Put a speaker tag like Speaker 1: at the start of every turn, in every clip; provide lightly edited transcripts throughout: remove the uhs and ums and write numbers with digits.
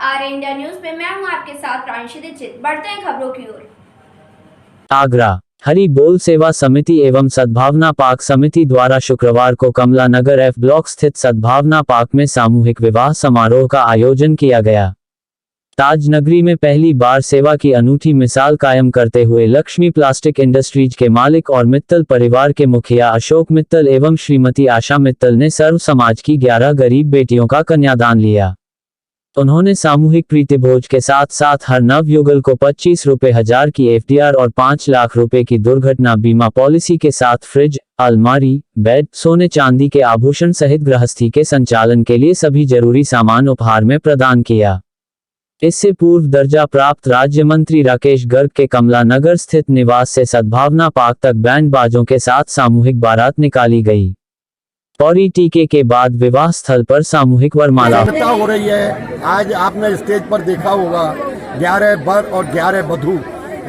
Speaker 1: R India news में मैं हूं आपके साथ प्रांशी दीक्षित। बढ़ते हैं खबरों की ओर।
Speaker 2: आगरा हरि बोल सेवा समिति एवं सद्भावना पार्क समिति द्वारा शुक्रवार को कमला नगर एफ ब्लॉक स्थित सद्भावना पार्क में सामूहिक विवाह समारोह का आयोजन किया गया। ताज नगरी में पहली बार सेवा की अनूठी मिसाल कायम करते हुए लक्ष्मी प्लास्टिक इंडस्ट्रीज के मालिक और मित्तल परिवार के मुखिया अशोक मित्तल एवं श्रीमती आशा मित्तल ने सर्व समाज की 11 गरीब बेटियों का कन्यादान लिया। उन्होंने सामूहिक प्रीतिभोज के साथ साथ हर नव युगल को 25 रुपए हजार की एफडीआर और 5 लाख रुपए की दुर्घटना बीमा पॉलिसी के साथ फ्रिज, अलमारी, बेड, सोने चांदी के आभूषण सहित गृहस्थी के संचालन के लिए सभी जरूरी सामान उपहार में प्रदान किया। इससे पूर्व दर्जा प्राप्त राज्य मंत्री राकेश गर्ग के कमला नगर स्थित निवास से सद्भावना पार्क तक बैंड बाजों के साथ सामूहिक बारात निकाली गई। पौरी टीके के बाद विवाह स्थल पर सामूहिक वरमाला
Speaker 3: हो रही है। आज आपने स्टेज पर देखा होगा 11 वर और 11 वधू।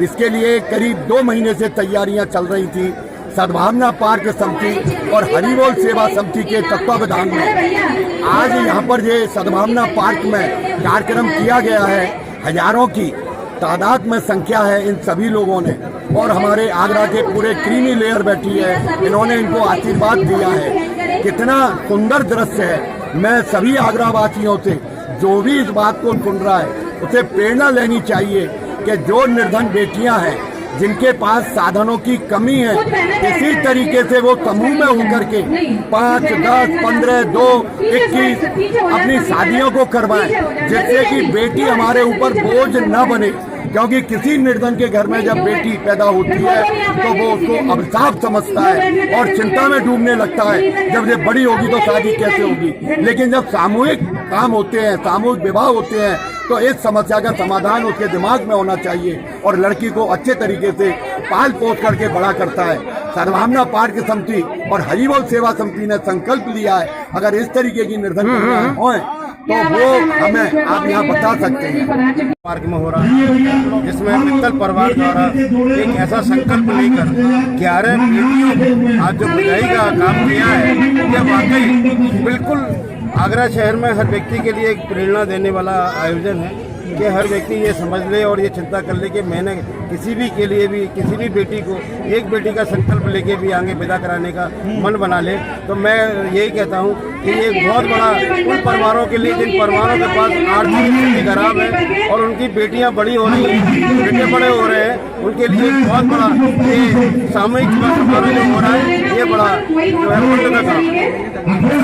Speaker 3: इसके लिए करीब 2 महीने से तैयारियां चल रही थी। सद्भावना पार्क समिति और हरि बोल सेवा समिति के तत्वावधान में आज यहाँ पर ये सद्भावना पार्क में कार्यक्रम किया गया है। हजारों की तादाद में संख्या है इन सभी लोगों ने, और हमारे आगरा के पूरे क्रीमी लेयर बैठी है। इन्होंने इनको आशीर्वाद दिया है। कितना सुंदर दृश्य है। मैं सभी आगरा वासियों से, जो भी इस बात को सुन रहा है, उसे प्रेरणा लेनी चाहिए कि जो निर्धन बेटियां हैं, जिनके पास साधनों की कमी है, इसी तरीके से वो समूह में होकर के 5, 10, 15, 2, 21 अपनी शादियों को करवाएं, जिससे कि बेटी हमारे ऊपर बोझ न बने। क्योंकि किसी निर्धन के घर में जब बेटी पैदा होती है तो वो उसको अभिशाप समझता है और चिंता में डूबने लगता है। जब ये बड़ी होगी तो शादी कैसे होगी। लेकिन जब सामूहिक काम होते हैं, सामूहिक विवाह होते हैं, तो इस समस्या का समाधान उसके दिमाग में होना चाहिए और लड़की को अच्छे तरीके से पाल पोस करके बड़ा करता है। सद्भावना पार्क समिति और हरि बोल सेवा समिति ने संकल्प लिया है, अगर इस तरीके की निर्धन हों तो वो हमें आप यहाँ बता सकते हैं।
Speaker 4: पार्क में हो रहा है, जिसमें मित्तल परिवार द्वारा एक ऐसा संकल्प लेकर 11 बेटियों को आज जो विदाई का काम किया है, यह वाकई बिल्कुल आगरा शहर में हर व्यक्ति के लिए एक प्रेरणा देने वाला आयोजन है कि हर व्यक्ति ये समझ ले और ये चिंता कर ले कि मैंने किसी भी के लिए भी, किसी भी बेटी को, एक बेटी का संकल्प लेके भी आगे विदा कराने का मन बना ले। तो मैं यही कहता हूँ कि ये बहुत बड़ा उन परिवारों के लिए जिन परिवारों के पास आर्थिक स्थिति खराब है और उनकी बेटियाँ बड़ी हो रही हैं, बेटे बड़े हो रहे हैं, उनके लिए बहुत बड़ा ये सामूहिक समारोह जो हो रहा है, ये बड़ा जो है पुण्य का काम है।